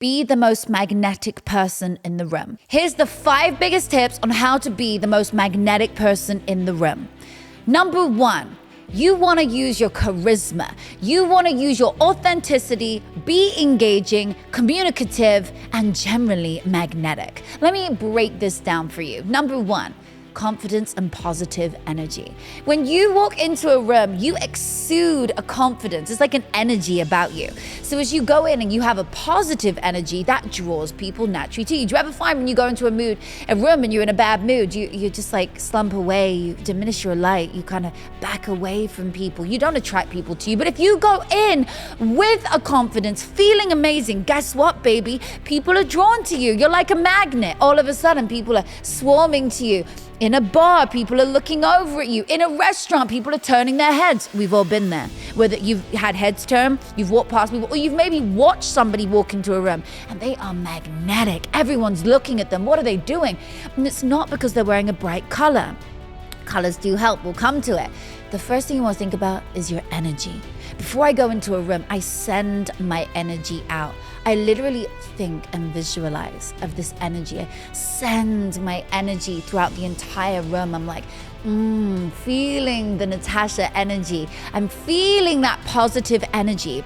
be the most magnetic person in the room. Here's the 5 biggest tips on how to be the most magnetic person in the room. Number 1, you want to use your charisma. You want to use your authenticity, be engaging, communicative, and generally magnetic. Let me break this down for you. Number 1, confidence and positive energy. When you walk into a room, you exude a confidence. It's like an energy about you. So as you go in and you have a positive energy, that draws people naturally to you. Do you ever find when you go into a room and you're in a bad mood, you just like slump away, you diminish your light, you kind of back away from people. You don't attract people to you. But if you go in with a confidence, feeling amazing, guess what, baby? People are drawn to you. You're like a magnet. All of a sudden, people are swarming to you. In a bar, people are looking over at you. In a restaurant, people are turning their heads. We've all been there. Whether you've had heads turn, you've walked past people, or you've maybe watched somebody walk into a room and they are magnetic. Everyone's looking at them. What are they doing? And it's not because they're wearing a bright color. Colors do help. We'll come to it. The first thing you want to think about is your energy. Before I go into a room, I send my energy out. I literally think and visualize of this energy. I send my energy throughout the entire room. I'm like, feeling the Natasha energy. I'm feeling that positive energy.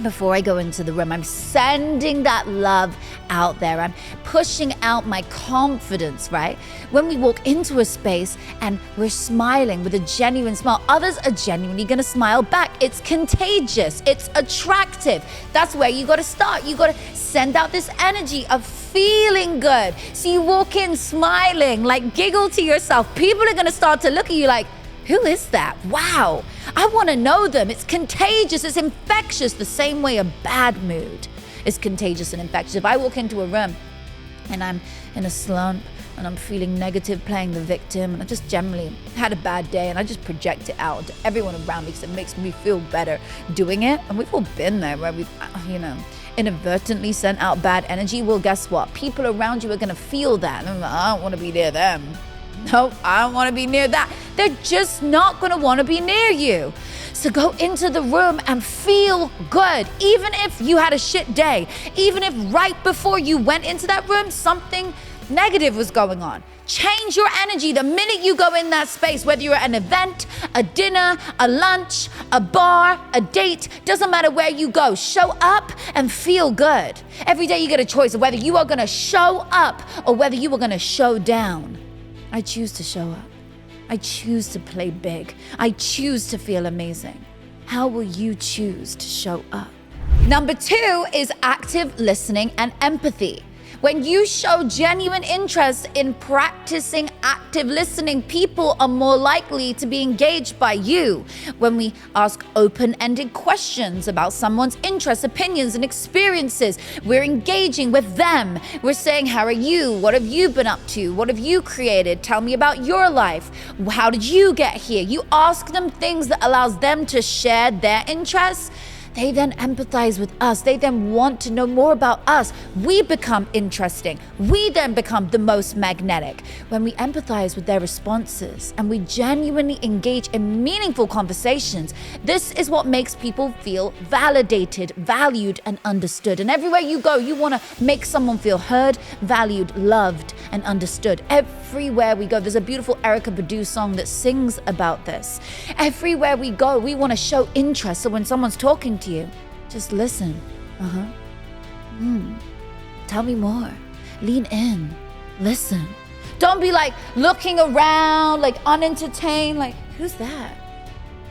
Before I go into the room, I'm sending that love out there. I'm pushing out my confidence, right? When we walk into a space and we're smiling with a genuine smile, others are genuinely going to smile back. It's contagious. It's attractive. That's where you got to start. You got to send out this energy of feeling good. So you walk in smiling, like giggle to yourself. People are going to start to look at you like, who is that? Wow, I want to know them. It's contagious. It's infectious. The same way a bad mood is contagious and infectious. If I walk into a room and I'm in a slump and I'm feeling negative, playing the victim, and I just generally had a bad day and I just project it out to everyone around me because it makes me feel better doing it. And we've all been there where we've, inadvertently sent out bad energy. Well, guess what? People around you are going to feel that. And I don't want to be near them. No, I don't want to be near that. They're just not going to want to be near you. So go into the room and feel good. Even if you had a shit day, even if right before you went into that room, something negative was going on. Change your energy the minute you go in that space, whether you're at an event, a dinner, a lunch, a bar, a date, doesn't matter where you go. Show up and feel good. Every day you get a choice of whether you are going to show up or whether you are going to show down. I choose to show up. I choose to play big. I choose to feel amazing. How will you choose to show up? Number 2 is active listening and empathy. When you show genuine interest in practicing active listening, people are more likely to be engaged by you. When we ask open-ended questions about someone's interests, opinions, and experiences, we're engaging with them. We're saying, how are you? What have you been up to? What have you created? Tell me about your life. How did you get here? You ask them things that allows them to share their interests. They then empathize with us. They then want to know more about us. We become interesting. We then become the most magnetic. When we empathize with their responses and we genuinely engage in meaningful conversations, this is what makes people feel validated, valued, and understood. And everywhere you go, you want to make someone feel heard, valued, loved, and understood. Everywhere we go, there's a beautiful Erykah Badu song that sings about this. Everywhere we go, we want to show interest. So when someone's talking to you, just listen. Tell me more. Lean in. Listen. Don't be like looking around, like unentertained, like, who's that?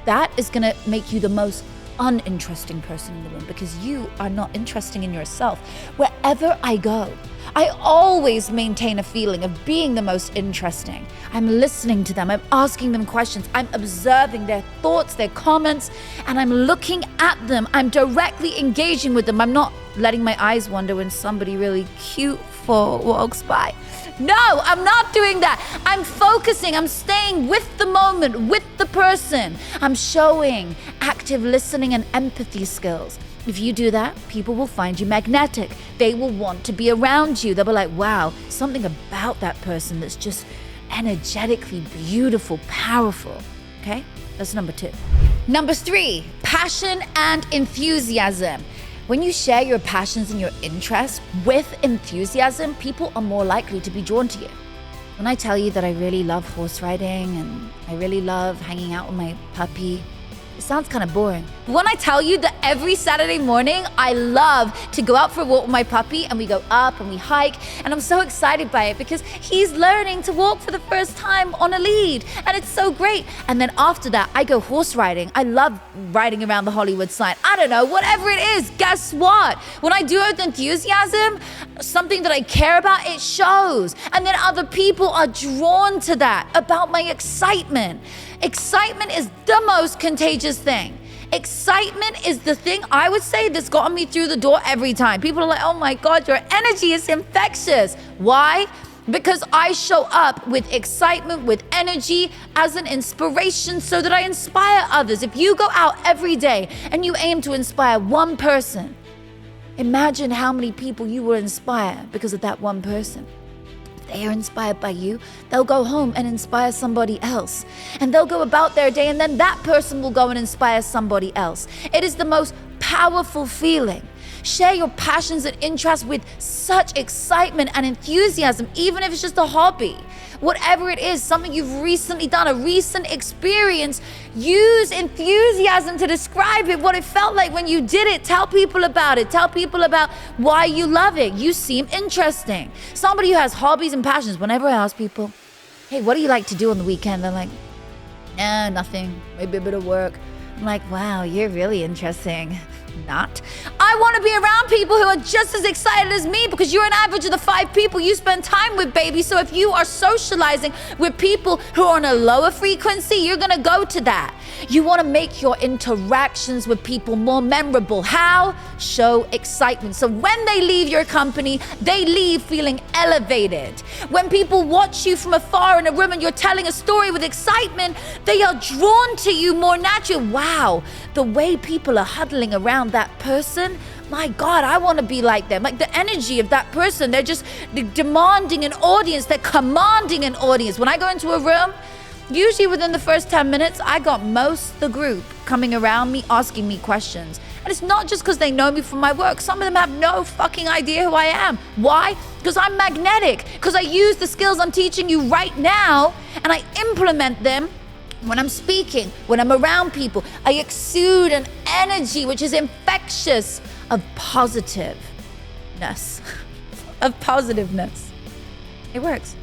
That is going to make you the most uninteresting person in the room because you are not interesting in yourself. Wherever I go, I always maintain a feeling of being the most interesting. I'm listening to them. I'm asking them questions. I'm observing their thoughts, their comments, and I'm looking at them. I'm directly engaging with them. I'm not letting my eyes wander when somebody really cute walks by. No, I'm not doing that. I'm focusing. I'm staying with the moment, with the person. I'm showing active listening and empathy skills. If you do that, people will find you magnetic. They will want to be around you. They'll be like, wow, something about that person that's just energetically beautiful, powerful. Okay? That's number 2. Number 3, passion and enthusiasm. When you share your passions and your interests with enthusiasm, people are more likely to be drawn to you. When I tell you that I really love horse riding and I really love hanging out with my puppy, it sounds kind of boring. When I tell you that every Saturday morning, I love to go out for a walk with my puppy and we go up and we hike, and I'm so excited by it because he's learning to walk for the first time on a lead, and it's so great. And then after that, I go horse riding. I love riding around the Hollywood sign. I don't know, whatever it is, guess what? When I do it with enthusiasm, something that I care about, it shows. And then other people are drawn to that, about my excitement. Excitement is the most contagious thing. Excitement is the thing, I would say, that's gotten me through the door every time. People are like, oh my God, your energy is infectious. Why? Because I show up with excitement, with energy as an inspiration so that I inspire others. If you go out every day and you aim to inspire one person, imagine how many people you will inspire because of that one person. They are inspired by you, they'll go home and inspire somebody else. And they'll go about their day, and then that person will go and inspire somebody else. It is the most powerful feeling. Share your passions and interests with such excitement and enthusiasm, even if it's just a hobby. Whatever it is, something you've recently done, a recent experience, use enthusiasm to describe it, what it felt like when you did it. Tell people about it. Tell people about why you love it. You seem interesting. Somebody who has hobbies and passions, whenever I ask people, hey, what do you like to do on the weekend? They're like, nah, nothing, maybe a bit of work. I'm like, wow, you're really interesting. Not. I want to be around people who are just as excited as me because you're an average of the 5 people you spend time with, baby. So if you are socializing with people who are on a lower frequency, you're going to go to that. You want to make your interactions with people more memorable. How? Show excitement. So when they leave your company, they leave feeling elevated. When people watch you from afar in a room and you're telling a story with excitement, they are drawn to you more naturally. Wow, the way people are huddling around that person, my God, I want to be like them. Like the energy of that person, they're just demanding an audience, they're commanding an audience. When I go into a room, usually within the first 10 minutes, I got most of the group coming around me, asking me questions. And it's not just because they know me from my work. Some of them have no fucking idea who I am. Why? Because I'm magnetic. Because I use the skills I'm teaching you right now and I implement them when I'm speaking, when I'm around people. I exude an energy which is infectious of positiveness. Of positiveness. It works.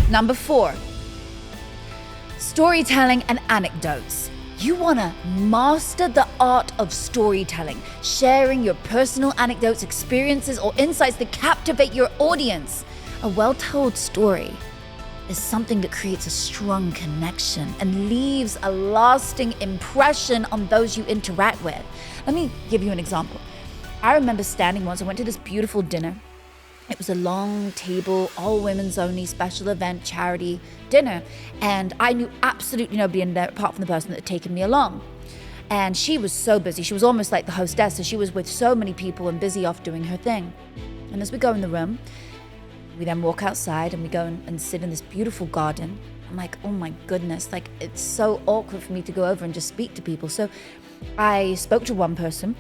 Number 4, storytelling and anecdotes. You want to master the art of storytelling, sharing your personal anecdotes, experiences, or insights that captivate your audience. A well-told story is something that creates a strong connection and leaves a lasting impression on those you interact with. Let me give you an example. I remember standing once, I went to this beautiful dinner. It was a long table, all women's only, special event, charity dinner. And I knew absolutely nobody in there apart from the person that had taken me along. And she was so busy. She was almost like the hostess. So she was with so many people and busy off doing her thing. And as we go in the room, we then walk outside and we go and sit in this beautiful garden. I'm like, oh my goodness, like it's so awkward for me to go over and just speak to people. So I spoke to one person.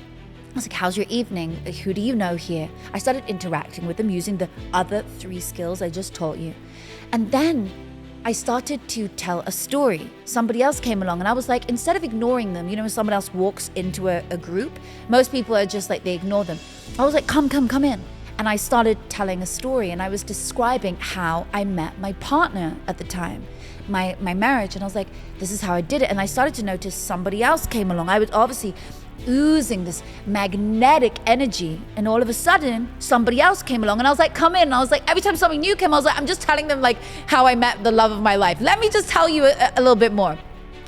I was like, how's your evening? Who do you know here? I started interacting with them using the other 3 skills I just taught you. And then I started to tell a story. Somebody else came along and I was like, instead of ignoring them, you know, when someone else walks into a group, most people are just like, they ignore them. I was like, come in. And I started telling a story and I was describing how I met my partner at the time, my marriage. And I was like, this is how I did it. And I started to notice somebody else came along. I was obviously oozing this magnetic energy. And all of a sudden, somebody else came along and I was like, come in. And I was like, every time something new came, I was like, I'm just telling them like how I met the love of my life. Let me just tell you a little bit more.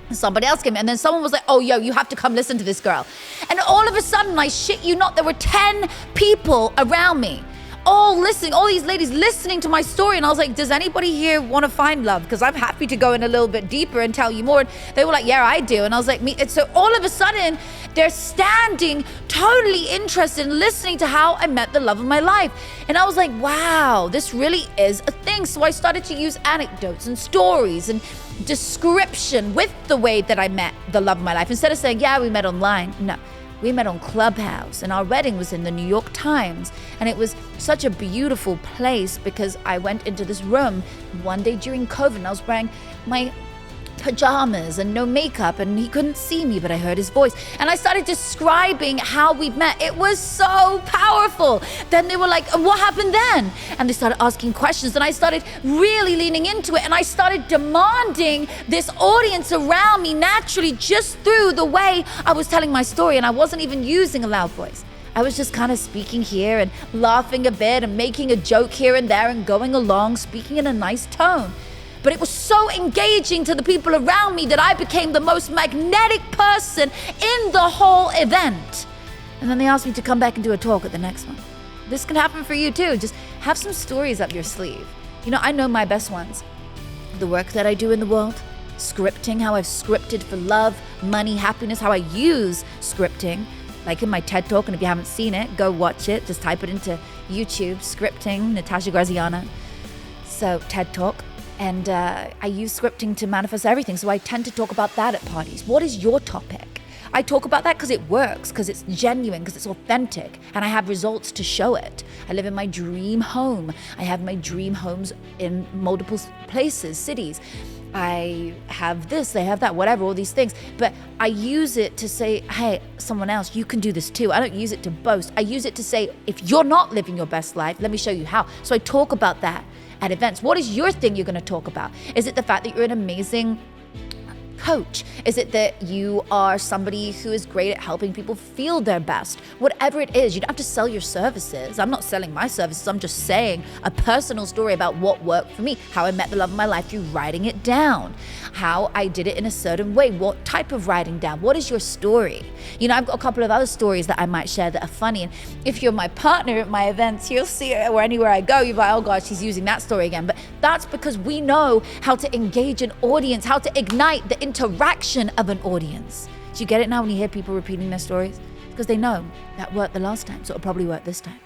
And somebody else came in and then someone was like, oh, yo, you have to come listen to this girl. And all of a sudden, I shit you not, there were 10 people around me, all listening, all these ladies listening to my story. And I was like, does anybody here want to find love? Because I'm happy to go in a little bit deeper and tell you more. And they were like, yeah, I do. And I was like, me. And so all of a sudden, they're standing totally interested in listening to how I met the love of my life. And I was like, wow, this really is a thing. So I started to use anecdotes and stories and description with the way that I met the love of my life. Instead of saying, yeah, we met online. No, We met on Clubhouse, and our wedding was in the New York Times. And it was such a beautiful place because I went into this room one day during COVID, and I was wearing my pajamas and no makeup, and he couldn't see me, but I heard his voice. And I started describing how we met. It was so powerful. Then they were like, what happened then? And they started asking questions, and I started really leaning into it, and I started demanding this audience around me naturally just through the way I was telling my story. And I wasn't even using a loud voice. I was just kind of speaking here and laughing a bit and making a joke here and there and going along, speaking in a nice tone. But it was so engaging to the people around me that I became the most magnetic person in the whole event. And then they asked me to come back and do a talk at the next one. This can happen for you too. Just have some stories up your sleeve. You know, I know my best ones. The work that I do in the world, scripting, how I've scripted for love, money, happiness, how I use scripting. Like in my TED Talk, and if you haven't seen it, go watch it. Just type it into YouTube, scripting, Natasha Graziano. So TED Talk. And I use scripting to manifest everything. So I tend to talk about that at parties. What is your topic? I talk about that because it works, because it's genuine, because it's authentic, and I have results to show it. I live in my dream home. I have my dream homes in multiple places, cities. I have this, they have that, whatever, all these things. But I use it to say, hey, someone else, you can do this too. I don't use it to boast. I use it to say, if you're not living your best life, let me show you how. So I talk about that at events. What is your thing you're going to talk about? Is it the fact that you're an amazing coach? Is it that you are somebody who is great at helping people feel their best? Whatever it is, you don't have to sell your services. I'm not selling my services. I'm just saying a personal story about what worked for me, how I met the love of my life through writing it down, how I did it in a certain way, what type of writing down, what is your story? You know, I've got a couple of other stories that I might share that are funny. And if you're my partner at my events, you'll see it, or anywhere I go, you're like, oh God, she's using that story again. But that's because we know how to engage an audience, how to ignite the interaction of an audience. Do you get it now when you hear people repeating their stories? Because they know that worked the last time, so it'll probably work this time.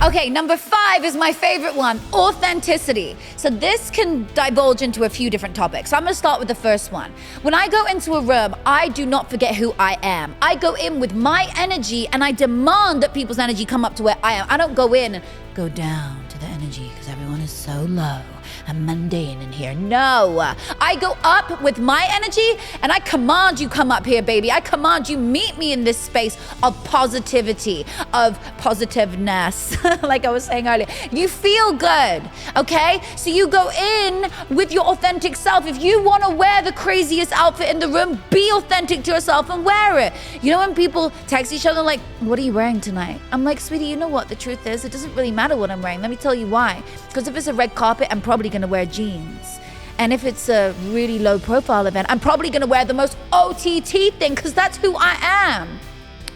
Okay, number 5 is my favorite one, authenticity. So this can divulge into a few different topics. So I'm gonna start with the first one. When I go into a room, I do not forget who I am. I go in with my energy, and I demand that people's energy come up to where I am. I don't go in and go down to the energy because everyone is so low and mundane in here. No, I go up with my energy, and I command you come up here, baby. I command you meet me in this space of positivity, of positiveness, like I was saying earlier. You feel good, okay? So you go in with your authentic self. If you want to wear the craziest outfit in the room, be authentic to yourself and wear it. You know when people text each other like, what are you wearing tonight? I'm like, sweetie, you know what the truth is? It doesn't really matter what I'm wearing. Let me tell you why. Because if it's a red carpet, I'm probably going to wear jeans. And if it's a really low profile event, I'm probably going to wear the most OTT thing because that's who I am.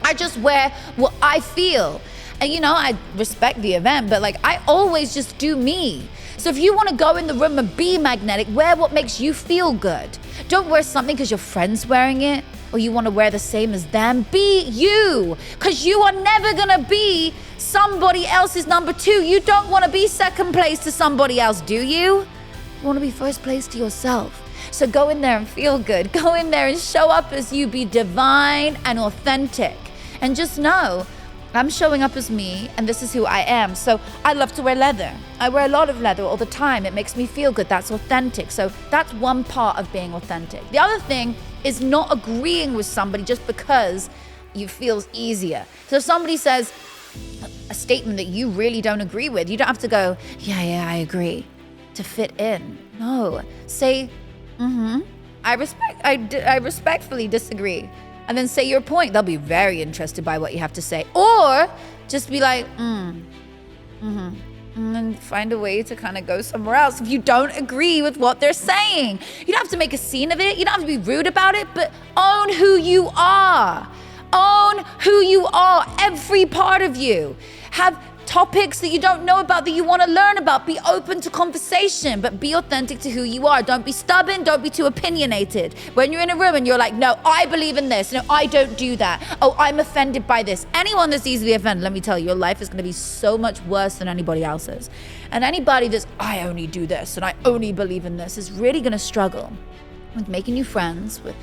I just wear what I feel. And you know, I respect the event, but like I always just do me. So if you want to go in the room and be magnetic, wear what makes you feel good. Don't wear something because your friend's wearing it or you want to wear the same as them. Be you, because you are never going to be somebody else's number 2. You don't want to be second place to somebody else, do you? You want to be first place to yourself. So go in there and feel good. Go in there and show up as you. Be divine and authentic. And just know, I'm showing up as me, and this is who I am. So I love to wear leather. I wear a lot of leather all the time. It makes me feel good. That's authentic. So that's one part of being authentic. The other thing is not agreeing with somebody just because you feel easier. So if somebody says a statement that you really don't agree with, you don't have to go, yeah, I agree, to fit in. No, say, I respectfully disagree. And then say your point. They'll be very interested by what you have to say. Or just be like, and then find a way to kind of go somewhere else if you don't agree with what they're saying. You don't have to make a scene of it. You don't have to be rude about it, but own who you are. Own who you are, every part of you. Have topics that you don't know about that you want to learn about. Be open to conversation, but be authentic to who you are. Don't be stubborn. Don't be too opinionated. When you're in a room and you're like, no, I believe in this. No, I don't do that. Oh, I'm offended by this. Anyone that's easily offended, let me tell you, your life is going to be so much worse than anybody else's. And anybody that's, I only do this and I only believe in this is really going to struggle. with making new friends, with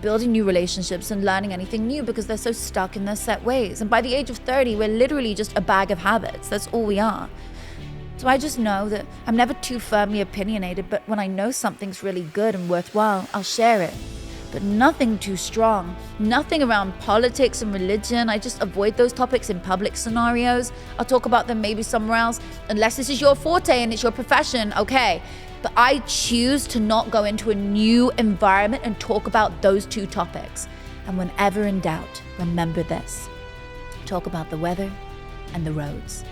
building new relationships and learning anything new because they're so stuck in their set ways. And by the age of 30, we're literally just a bag of habits. That's all we are. So I just know that I'm never too firmly opinionated, but when I know something's really good and worthwhile, I'll share it. But nothing too strong, nothing around politics and religion. I just avoid those topics in public scenarios. I'll talk about them maybe somewhere else, unless this is your forte and it's your profession, okay. But I choose to not go into a new environment and talk about those two topics. And whenever in doubt, remember this. Talk about the weather and the roads.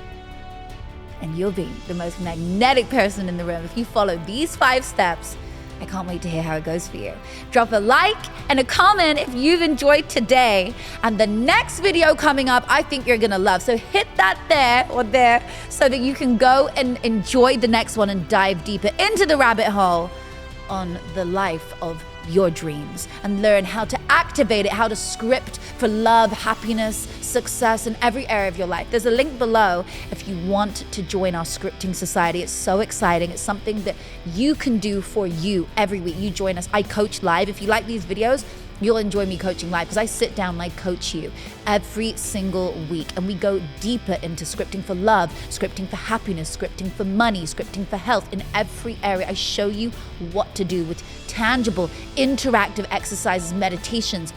And you'll be the most magnetic person in the room if you follow these 5 steps. I can't wait to hear how it goes for you. Drop a like and a comment if you've enjoyed today. And the next video coming up, I think you're gonna love. So hit that there or there so that you can go and enjoy the next one and dive deeper into the rabbit hole on the life of your dreams and learn how to activate it, how to script for love, happiness, success in every area of your life. There's a link below if you want to join our scripting society. It's so exciting. It's something that you can do for you every week. You join us. I coach live. If you like these videos, you'll enjoy me coaching live because I sit down and I coach you every single week. And we go deeper into scripting for love, scripting for happiness, scripting for money, scripting for health in every area. I show you what to do with tangible, interactive exercises, meditations.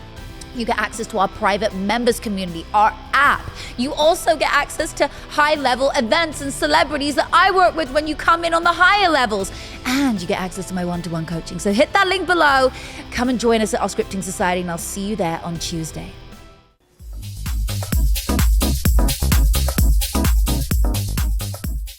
You get access to our private members community, our app. You also get access to high-level events and celebrities that I work with when you come in on the higher levels. And you get access to my one-to-one coaching. So hit that link below. Come and join us at our Scripting Society, and I'll see you there on Tuesday.